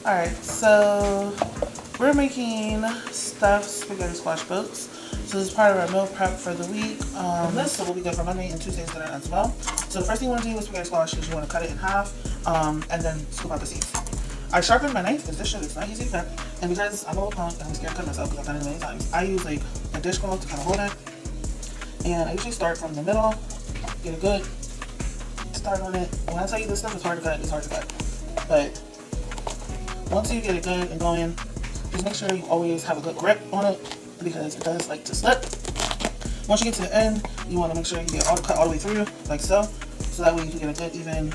Alright, so we're making stuffed spaghetti squash boats. So this is part of our meal prep for the week. This will be good for Monday and Tuesday's dinner as well. So the first thing you want to do with spaghetti squash is you want to cut it in half and then scoop out the seeds. I sharpened my knife because this shit is not easy to cut. And because I'm a little punk and I'm scared to cut myself because I've done it many times, I use like a dishcloth to kind of hold it. And I usually start from the middle, get a good start on it. When I tell you this stuff is hard to cut, it's hard to cut. But once you get it good and going, just make sure you always have a good grip on it because it does like to slip. Once you get to the end, you want to make sure you get all the cut all the way through, like so. So that way you can get a good even,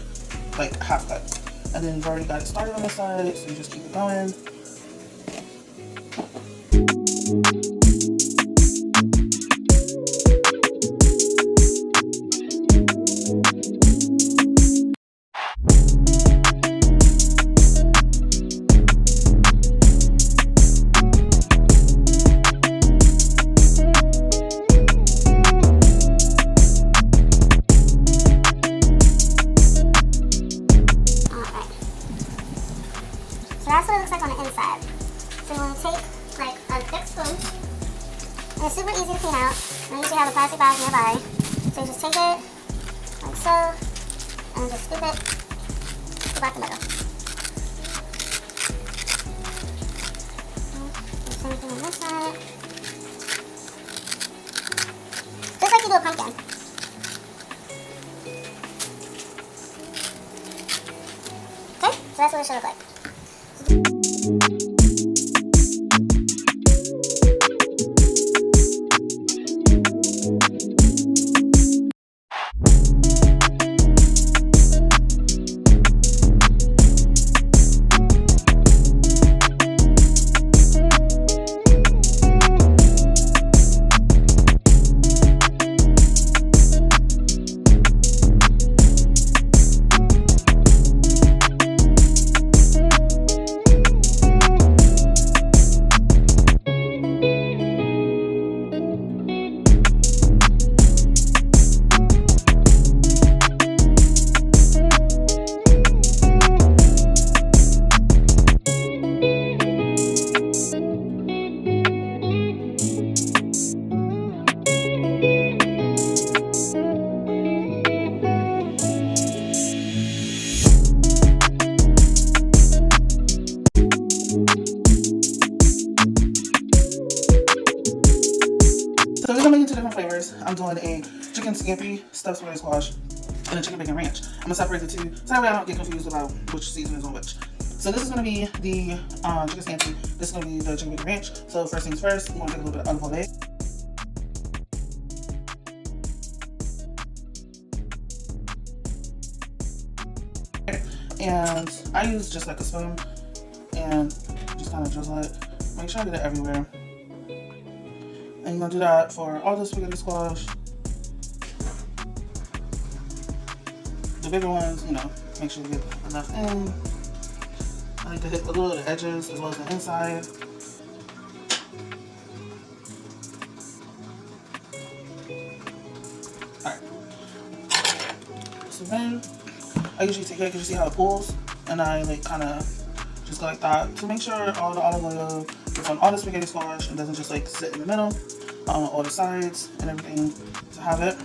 like half cut. And then you've already got it started on the side, so you just keep it going. That's what it looks like on the inside. So you want to take like a thick spoon, and it's super easy to clean out. I usually have a plastic bag nearby. So you just take it like so, and just scoop it, scoop out the middle. Same thing on this side. Just like you do a pumpkin. Okay, so that's what it should look like. So we're making two different flavors. I'm doing a chicken scampi stuffed spaghetti squash and a chicken bacon ranch. I'm gonna separate the two so that way I don't get confused about which season is on which. So this is gonna be the chicken scampi. This is gonna be the chicken bacon ranch. So first things first, we want to get a little bit of olive oil. And I use just like a spoon and just kind of drizzle it. Make sure I get it everywhere. And you're gonna do that for all the spaghetti squash. The bigger ones, you know, make sure you get enough in. I like to hit a little of the edges as well as the inside. Alright. So then, I usually take it because you see how it pulls. And I like kind of just go like that to make sure all the olive oil gets on all the spaghetti squash and doesn't just like sit in the middle. All the sides and everything to have it.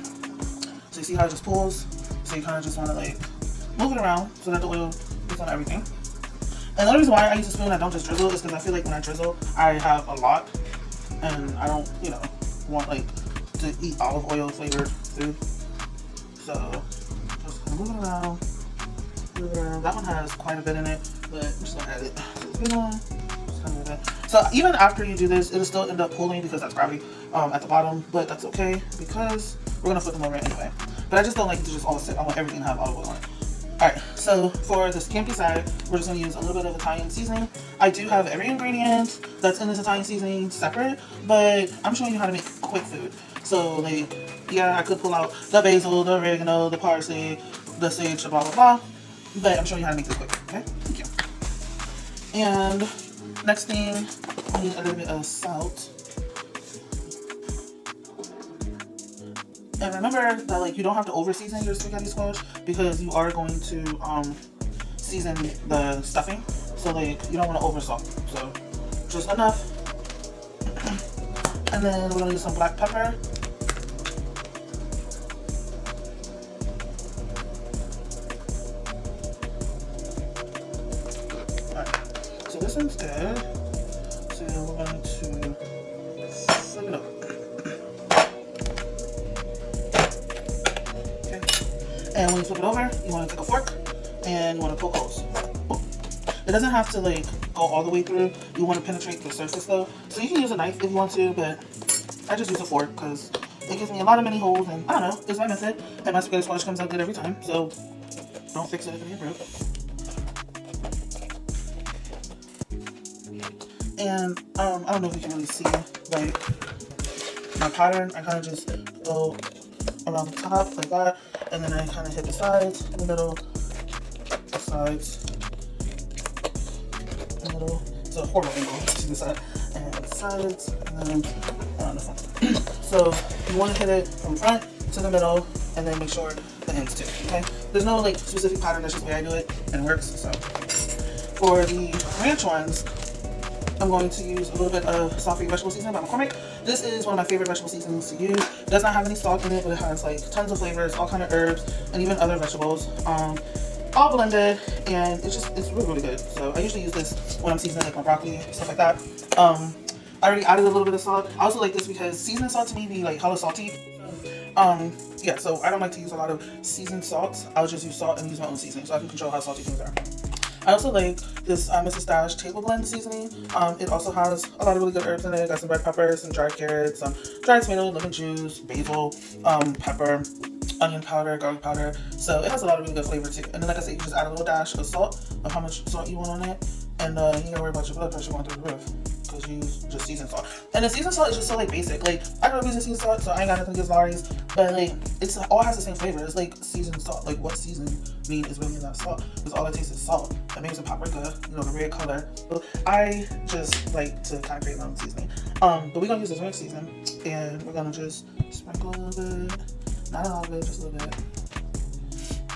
So you see how it just pulls. So you kind of just want to like move it around so that the oil gets on everything. And the only reason why I use a spoon, I don't just drizzle, is because I feel like when I drizzle, I have a lot, and I don't, you know, want like to eat olive oil flavored food. So just move it around. Move it around. That one has quite a bit in it, but I'm just gonna add it to the big one. So even after you do this, it'll still end up pulling because that's gravity at the bottom, but that's okay because we're gonna flip them over anyway. But I just don't like it to just all sit. I want everything to have olive oil on it. Alright, so for the scampi side, we're just gonna use a little bit of Italian seasoning. I do have every ingredient that's in this Italian seasoning separate, but I'm showing you how to make quick food. So like, yeah, I could pull out the basil, the oregano, the parsley, the sage, blah blah blah, but I'm showing you how to make this quick, okay? Thank you. And next thing, I need a little bit of salt. And remember that like you don't have to over season your spaghetti squash because you are going to season the stuffing. So like you don't want to over salt. So just enough. And then we're gonna use some black pepper. Alright, so this one's good. So we're going to flip it over. Okay. And when you flip it over, you want to take a fork and you want to poke holes. It doesn't have to like go all the way through. You want to penetrate the surface though. So you can use a knife if you want to, but I just use a fork because it gives me a lot of mini holes, and I don't know, it's my method. And my spaghetti squash comes out good every time, so don't fix it if it ain't broke. And I don't know if you can really see like my pattern. I kind of just go around the top like that, and then I kind of hit the sides, the middle, the sides, the middle. It's a horrible angle to the side, and the sides, and then around the front. So you want to hit it from front to the middle, and then make sure the ends too. Okay. There's no like specific pattern. That's just the way I do it, and it works. So for the ranch ones, I'm going to use a little bit of Salt-Free Vegetable Seasoning by McCormick. This is one of my favorite vegetable seasonings to use. It does not have any salt in it, but it has like tons of flavors, all kind of herbs, and even other vegetables. All blended, and it's really good. So I usually use this when I'm seasoning like my broccoli, stuff like that. I already added a little bit of salt. I also like this because seasoned salt to me be like hella salty. Yeah, so I don't like to use a lot of seasoned salt. I'll just use salt and use my own seasoning so I can control how salty things are. I also like this Mrs. Stash table blend seasoning. It also has a lot of really good herbs in it. Got some red peppers, some dried carrots, some dried tomato, lemon juice, basil, pepper, onion powder, garlic powder. So it has a lot of really good flavor too. And then like I said, you just add a little dash of salt, of how much salt you want on it. And you gotta worry about your blood pressure going through the roof because you use just seasoned salt. And the seasoned salt is just so like basic. Like I grew up using seasoned salt, so I ain't got nothing against Lawry's. But like it's all has the same flavor. It's like seasoned salt. Like what season mean is really not salt. Because all it tastes is salt. And maybe some paprika, you know, the red color. But I just like to kind of create my own seasoning. But we're gonna use this ranch seasoning, and we're gonna just sprinkle a little bit. Not a lot of it, just a little bit.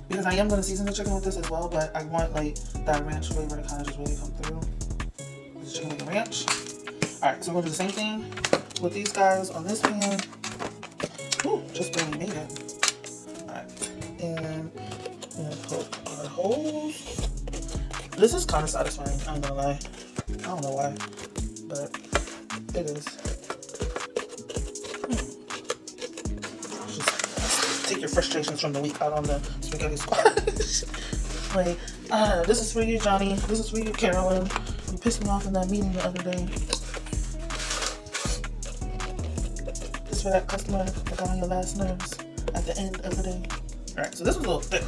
Because I am gonna season the chicken with this as well, but I want like that ranch flavor to kind of just really come through. This chicken with the ranch. Alright, so we're gonna do the same thing with these guys on this pan. Ooh, just barely made it. Alright, and we're gonna poke our holes. This is kind of satisfying, I'm gonna lie. I don't know why, but it is. Just take your frustrations from the week out on the spaghetti squash. Like, this is for you, Johnny. This is for you, Carolyn. You pissed me off in that meeting the other day. This is for that customer that got on your last nerves at the end of the day. Alright, so this was a little thick.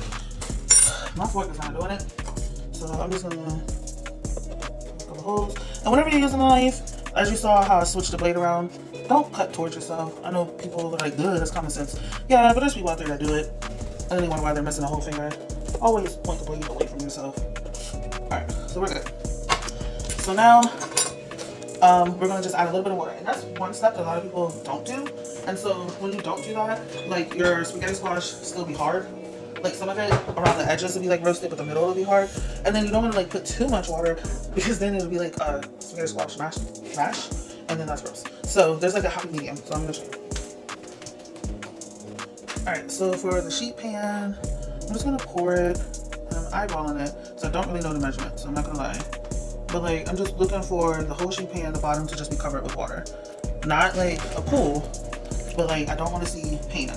My fork is not doing it. So I'm just gonna a couple holes. And whenever you're using a knife, as you saw how I switched the blade around, don't cut towards yourself. I know people are like, good, that's common sense. Yeah, but there's people out there that do it. And then they wonder why they're missing a whole finger. Always point the blade away from yourself. Alright, so we're good. So now, we're gonna just add a little bit of water. And that's one step that a lot of people don't do. And so when you don't do that, like your spaghetti squash still be hard. Like some of it around the edges will be like roasted, but the middle will be hard. And then you don't want to like put too much water because then it'll be like spaghetti squash mash, and then that's gross. So there's like a happy medium. So I'm gonna show you. All right. So for the sheet pan, I'm just gonna pour it. And I'm eyeballing it, so I don't really know the measurement. So I'm not gonna lie. But like I'm just looking for the whole sheet pan, the bottom to just be covered with water, not like a pool, but like I don't want to see pan.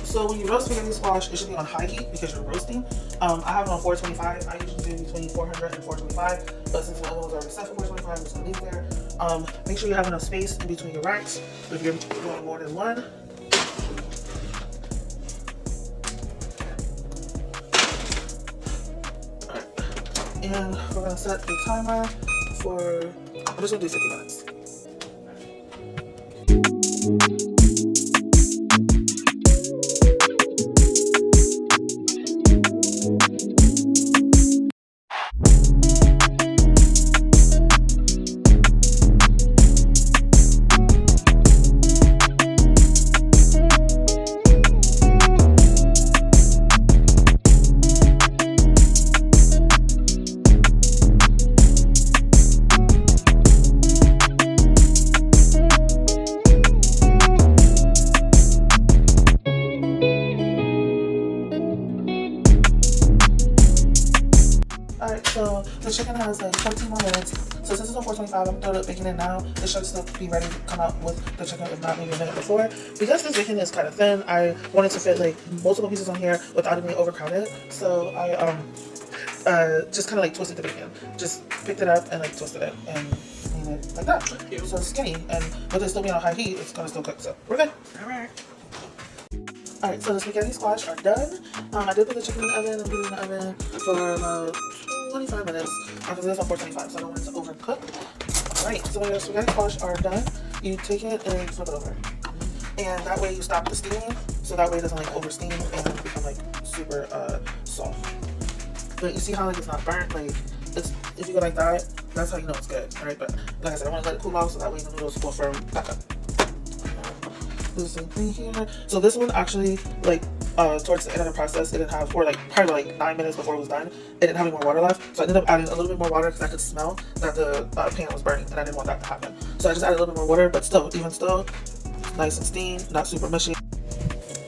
So when you roast spaghetti squash, it should be on high heat because you're roasting. I have it on 425. I usually do between 400 and 425. But since the other one's already set for 425, I'm just gonna leave it there. Make sure you have enough space in between your racks if you're doing more than one. Alright. And we're gonna set the timer for, I'm just gonna do 50 minutes. So the chicken has like 14 more minutes. So since it's on 425, I'm throwing the bacon in now. It should still be ready to come out with the chicken, if not maybe a minute before. Because this bacon is kind of thin, I wanted to fit like multiple pieces on here without it being overcrowded. So I just kind of like twisted the bacon. Just picked it up and like twisted it and made it like that. So it's skinny, and with it still being on high heat, it's gonna still cook. So we're good. All right. Alright, so the spaghetti squash are done. I did put the chicken in the oven. I'm putting it in the oven for about 25 minutes. Because it's on 425, so I don't want it to overcook. Alright, so when your spaghetti squash are done, you take it and flip it over. And that way you stop the steaming, so that way it doesn't like over steam and become like super soft. But you see how like it's not burnt, like it's, if you go like that, that's how you know it's good. Alright, but like I said, I want to let it cool off so that way the noodles will firm back up. Do the same thing here. So this one actually, like towards the end of the process, it didn't have, or like probably like 9 minutes before it was done, it didn't have any more water left. So I ended up adding a little bit more water because I could smell that the pan was burning, and I didn't want that to happen. So I just added a little bit more water, but still, even still, nice and steamed, not super mushy.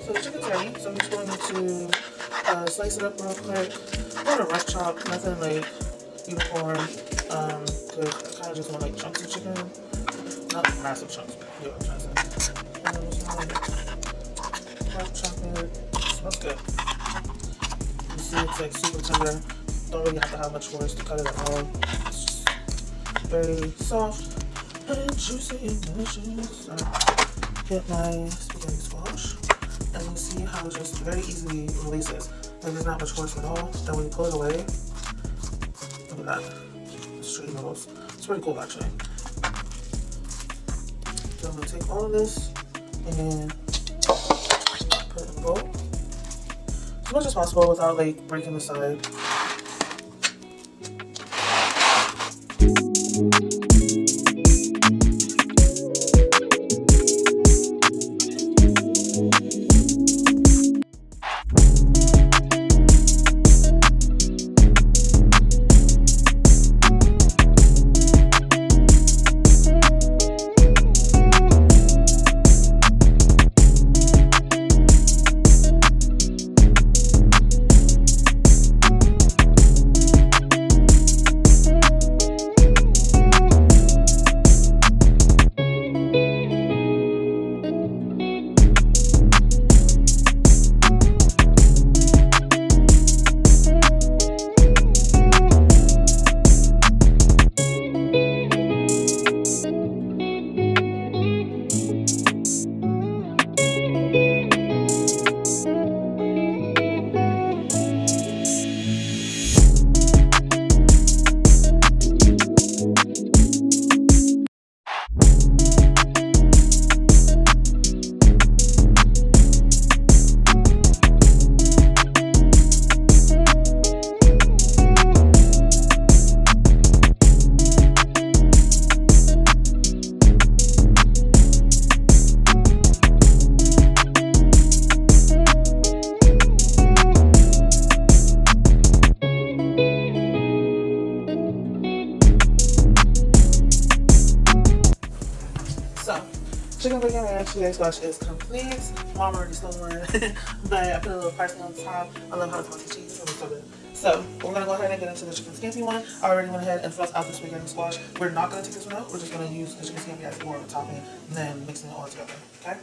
So the chicken's ready. So I'm just going to slice it up real quick. Not a rough chop, nothing like uniform. Cause I kind of just want like chunks of chicken, not massive chunks. But you know what I'm trying to say. Hot chocolate. Smells good. You see it's like super tender. Don't really have to have much force to cut it at all. It's just very soft and juicy and delicious. So get my spaghetti squash, and you see how it just very easily releases. Like there's not much force at all. And when you pull it away, look at that. Straight noodles. It's pretty cool actually. So I'm gonna take all of this and put it in a bowl as much as possible without like breaking the side. Chicken bacon ranch spaghetti squash is complete. Mom already stole one, but I put a little parsley on the top. I love how it smells like cheese. It was so good. So we're gonna go ahead and get into the chicken scampi one. I already went ahead and fluffed out the spaghetti squash. We're not gonna take this one out. We're just gonna use the chicken scampi as more of a topping, and then mixing it all together. Okay.